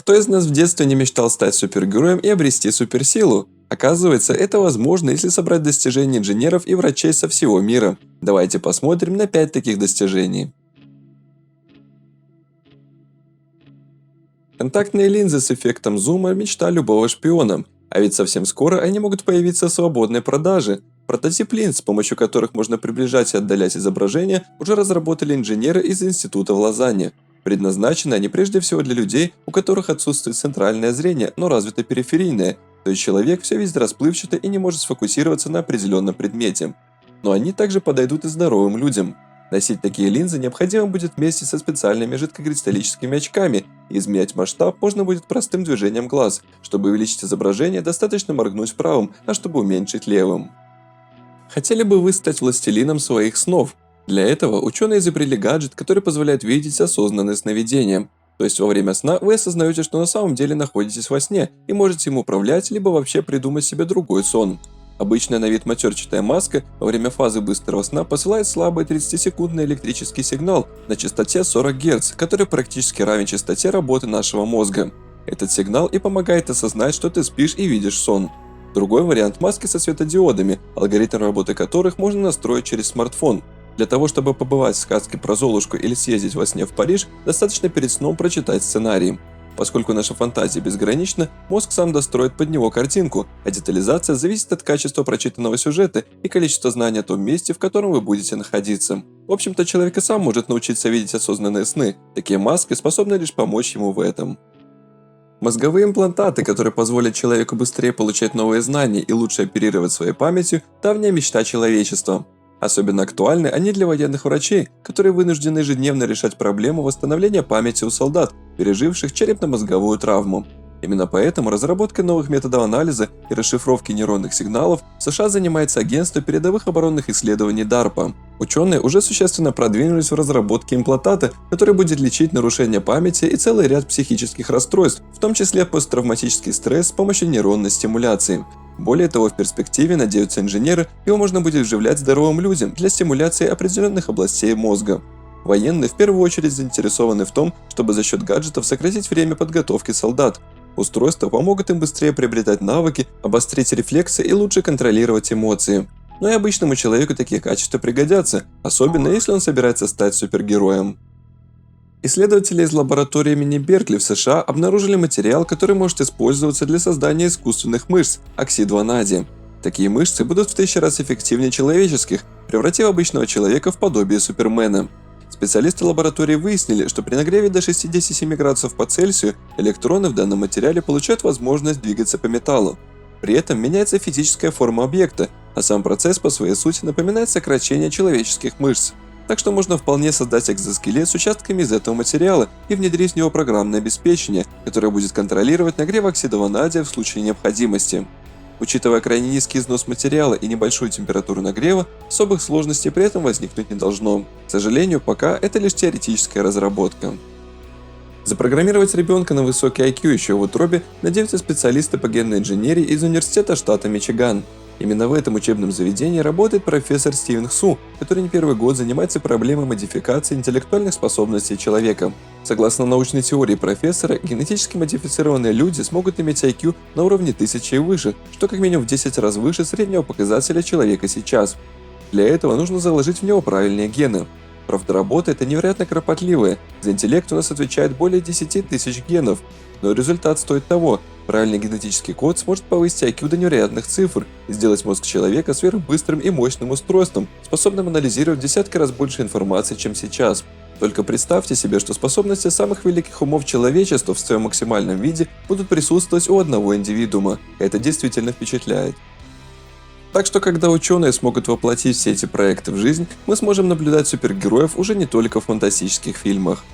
Кто из нас в детстве не мечтал стать супергероем и обрести суперсилу? Оказывается, это возможно, если собрать достижения инженеров и врачей со всего мира. Давайте посмотрим на 5 таких достижений. Контактные линзы с эффектом зума – мечта любого шпиона. А ведь совсем скоро они могут появиться в свободной продаже. Прототип линз, с помощью которых можно приближать и отдалять изображение, уже разработали инженеры из института в Лозанне. Предназначены они прежде всего для людей, у которых отсутствует центральное зрение, но развито периферийное, то есть человек все видит расплывчато и не может сфокусироваться на определенном предмете. Но они также подойдут и здоровым людям. Носить такие линзы необходимо будет вместе со специальными жидкокристаллическими очками, и изменять масштаб можно будет простым движением глаз. Чтобы увеличить изображение, достаточно моргнуть правым, а чтобы уменьшить левым. Хотели бы вы стать властелином своих снов? Для этого ученые изобрели гаджет, который позволяет видеть осознанное сновидение. То есть во время сна вы осознаете, что на самом деле находитесь во сне и можете им управлять, либо вообще придумать себе другой сон. Обычная на вид матерчатая маска во время фазы быстрого сна посылает слабый 30-секундный электрический сигнал на частоте 40 Гц, который практически равен частоте работы нашего мозга. Этот сигнал и помогает осознать, что ты спишь и видишь сон. Другой вариант – маски со светодиодами, алгоритм работы которых можно настроить через смартфон. Для того, чтобы побывать в сказке про Золушку или съездить во сне в Париж, достаточно перед сном прочитать сценарий. Поскольку наша фантазия безгранична, мозг сам достроит под него картинку, а детализация зависит от качества прочитанного сюжета и количества знаний о том месте, в котором вы будете находиться. В общем-то, человек и сам может научиться видеть осознанные сны, такие маски способны лишь помочь ему в этом. Мозговые имплантаты, которые позволят человеку быстрее получать новые знания и лучше оперировать своей памятью – давняя мечта человечества. Особенно актуальны они для военных врачей, которые вынуждены ежедневно решать проблему восстановления памяти у солдат, переживших черепно-мозговую травму. Именно поэтому разработкой новых методов анализа и расшифровки нейронных сигналов в США занимается агентство передовых оборонных исследований DARPA. Ученые уже существенно продвинулись в разработке имплантата, который будет лечить нарушения памяти и целый ряд психических расстройств, в том числе посттравматический стресс с помощью нейронной стимуляции. Более того, в перспективе, надеются инженеры, его можно будет вживлять здоровым людям для стимуляции определенных областей мозга. Военные в первую очередь заинтересованы в том, чтобы за счет гаджетов сократить время подготовки солдат. Устройства помогут им быстрее приобретать навыки, обострить рефлексы и лучше контролировать эмоции. Но и обычному человеку такие качества пригодятся, особенно если он собирается стать супергероем. Исследователи из лаборатории имени Беркли в США обнаружили материал, который может использоваться для создания искусственных мышц – оксид ванадия. Такие мышцы будут в 1000 раз эффективнее человеческих, превратив обычного человека в подобие Супермена. Специалисты лаборатории выяснили, что при нагреве до 67 градусов по Цельсию электроны в данном материале получают возможность двигаться по металлу. При этом меняется физическая форма объекта, а сам процесс по своей сути напоминает сокращение человеческих мышц. Так что можно вполне создать экзоскелет с участками из этого материала и внедрить в него программное обеспечение, которое будет контролировать нагрев оксида ванадия в случае необходимости. Учитывая крайне низкий износ материала и небольшую температуру нагрева, особых сложностей при этом возникнуть не должно. К сожалению, пока это лишь теоретическая разработка. Запрограммировать ребенка на высокий IQ еще в утробе надеются специалисты по генной инженерии из университета штата Мичиган. Именно в этом учебном заведении работает профессор Стивен Хсу, который не первый год занимается проблемой модификации интеллектуальных способностей человека. Согласно научной теории профессора, генетически модифицированные люди смогут иметь IQ на уровне 1000 и выше, что как минимум в 10 раз выше среднего показателя человека сейчас. Для этого нужно заложить в него правильные гены. Правда, работа эта невероятно кропотливая, за интеллект у нас отвечает более 10 тысяч генов, но результат стоит того. Правильный генетический код сможет повысить IQ до невероятных цифр и сделать мозг человека сверхбыстрым и мощным устройством, способным анализировать в десятки раз больше информации, чем сейчас. Только представьте себе, что способности самых великих умов человечества в своем максимальном виде будут присутствовать у одного индивидуума. Это действительно впечатляет. Так что, когда ученые смогут воплотить все эти проекты в жизнь, мы сможем наблюдать супергероев уже не только в фантастических фильмах.